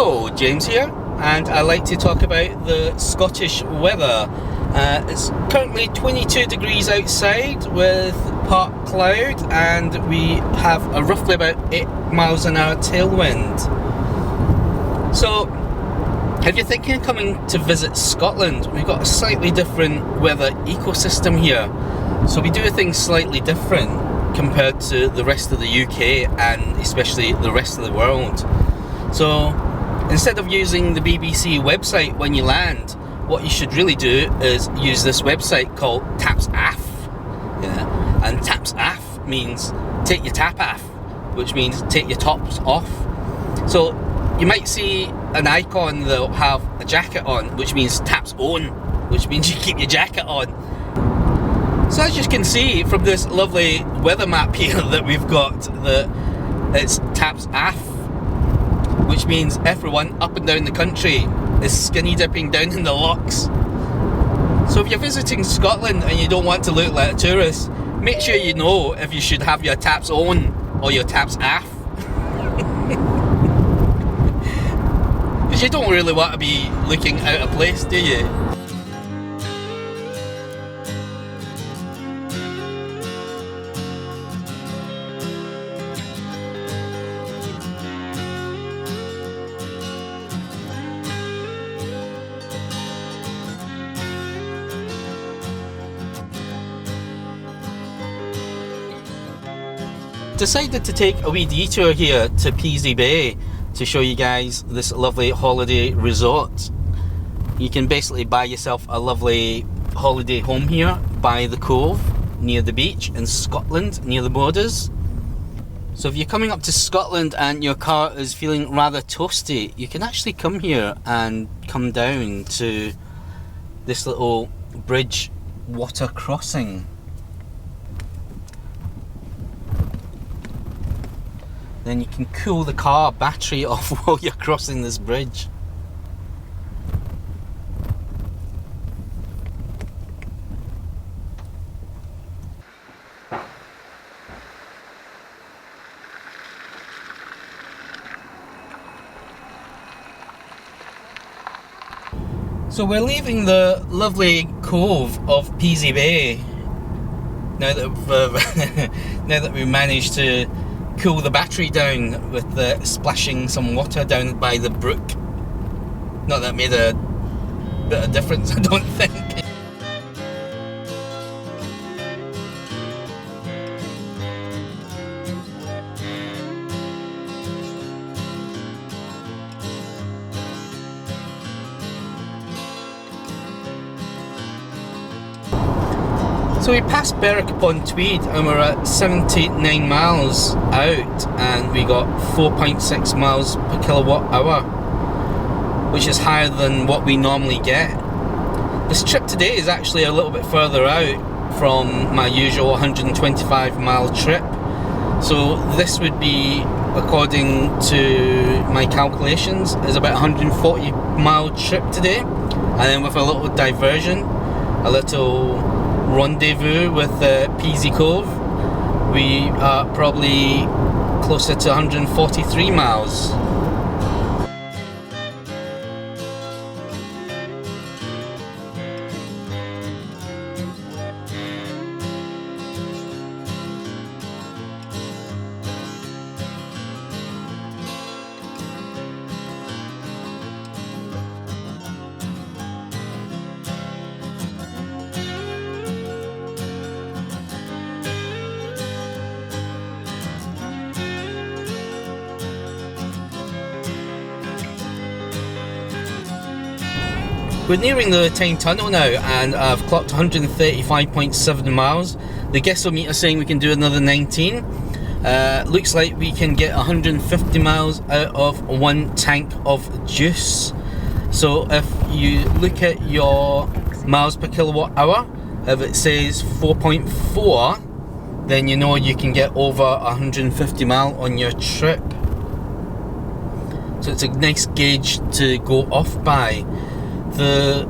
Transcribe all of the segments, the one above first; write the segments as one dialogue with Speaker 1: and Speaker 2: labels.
Speaker 1: Hello, James here, and I'd like to talk about the Scottish weather. It's currently 22 degrees outside with part cloud, and we have a roughly about 8 miles an hour tailwind. So, if you're thinking of coming to visit Scotland, we've got a slightly different weather ecosystem here. So we do things slightly different compared to the rest of the UK and especially the rest of the world. So instead of using the BBC website when you land, what you should really do is use this website called taps-aff. Yeah. And taps-aff means take your tap off, which means take your tops off. So you might see an icon that'll have a jacket on, which means taps-oan, which means you keep your jacket on. So as you can see from this lovely weather map here that we've got, that it's taps-aff, which means everyone up and down the country is skinny dipping down in the lochs. So if you're visiting Scotland and you don't want to look like a tourist, make sure you know if you should have your taps-oan or your taps-aff. Because you don't really want to be looking out of place, do you? Decided to take a wee detour here to Peasy Bay to show you guys this lovely holiday resort. You can basically buy yourself a lovely holiday home here by the cove near the beach in Scotland, near the borders. So if you're coming up to Scotland and your car is feeling rather toasty, you can actually come here and come down to this little bridge water crossing. Then you can cool the car battery off while you're crossing this bridge. So we're leaving the lovely cove of Peasy Bay now that we've managed to cool the battery down with splashing some water down by the brook. Not that made a bit of difference, I don't think. So we passed Berwick upon Tweed and we're at 79 miles out, and we got 4.6 miles per kilowatt hour, which is higher than what we normally get. This trip today is actually a little bit further out from my usual 125 mile trip. So this would be, according to my calculations, is about 140 mile trip today, and then with a little diversion, a little rendezvous with Peasy Cove, we are probably closer to 143 miles. We're nearing the Tyne Tunnel now, and I've clocked 135.7 miles. The guessometer saying we can do another 19. Looks like we can get 150 miles out of one tank of juice. So if you look at your miles per kilowatt hour, if it says 4.4, then you know you can get over 150 mile on your trip. So it's a nice gauge to go off by. The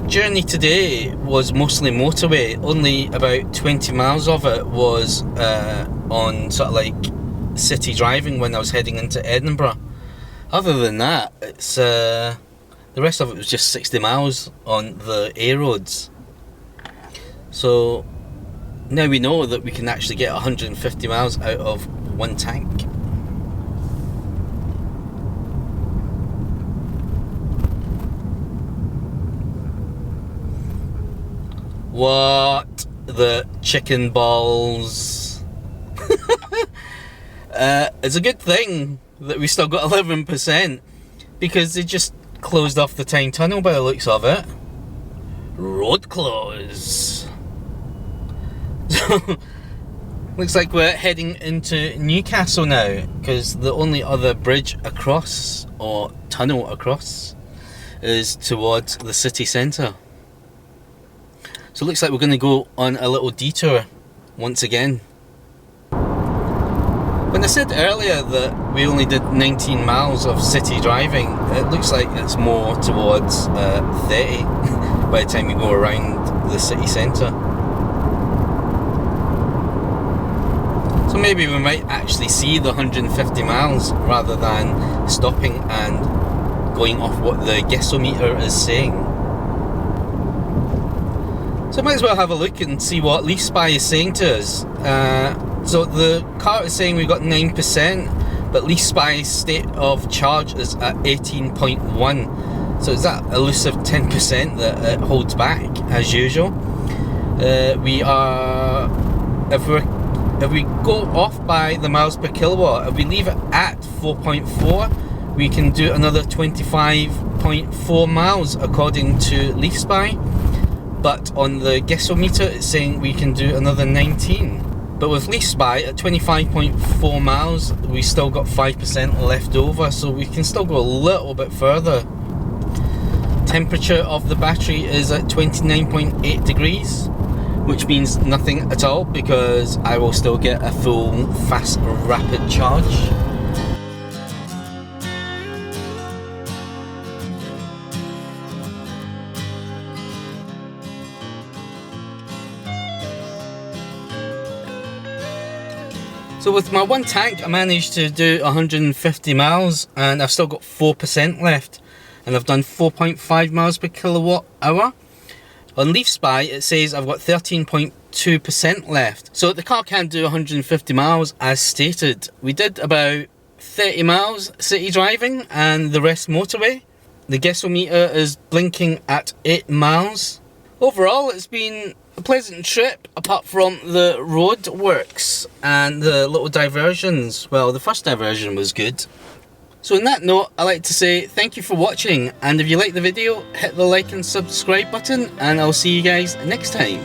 Speaker 1: journey today was mostly motorway. Only about 20 miles of it was on sort of like city driving when I was heading into Edinburgh. Other than that, it's the rest of it was just 60 miles on the A roads. So now we know that we can actually get 150 miles out of one tank. What the chicken balls. It's a good thing that we still got 11%, because they just closed off the Tyne Tunnel by the looks of it. Road close. Looks like we're heading into Newcastle now, because the only other bridge across, or tunnel across, is towards the city centre. So it looks like we're going to go on a little detour once again. When I said earlier that we only did 19 miles of city driving, it looks like it's more towards 30 by the time we go around the city centre. So maybe we might actually see the 150 miles rather than stopping and going off what the guessometer is saying. So might as well have a look and see what LeafSpy is saying to us. So the car is saying we've got 9%, but LeafSpy's state of charge is at 18.1. So it's that elusive 10% that it holds back, as usual. If we go off by the miles per kilowatt, if we leave it at 4.4, we can do another 25.4 miles according to LeafSpy. But on the guessometer, it's saying we can do another 19. But with LeafSpy at 25.4 miles, we still got 5% left over, so we can still go a little bit further. Temperature of the battery is at 29.8 degrees, which means nothing at all, because I will still get a full fast rapid charge. So with my one tank, I managed to do 150 miles, and I've still got 4% left, and I've done 4.5 miles per kilowatt hour. On LeafSpy, it says I've got 13.2% left. So the car can do 150 miles as stated. We did about 30 miles city driving and the rest motorway. The guessometer is blinking at 8 miles. Overall, it's been a pleasant trip, apart from the road works and the little diversions. Well, the first diversion was good. So on that note, I'd like to say thank you for watching, and if you like the video, hit the like and subscribe button, and I'll see you guys next time.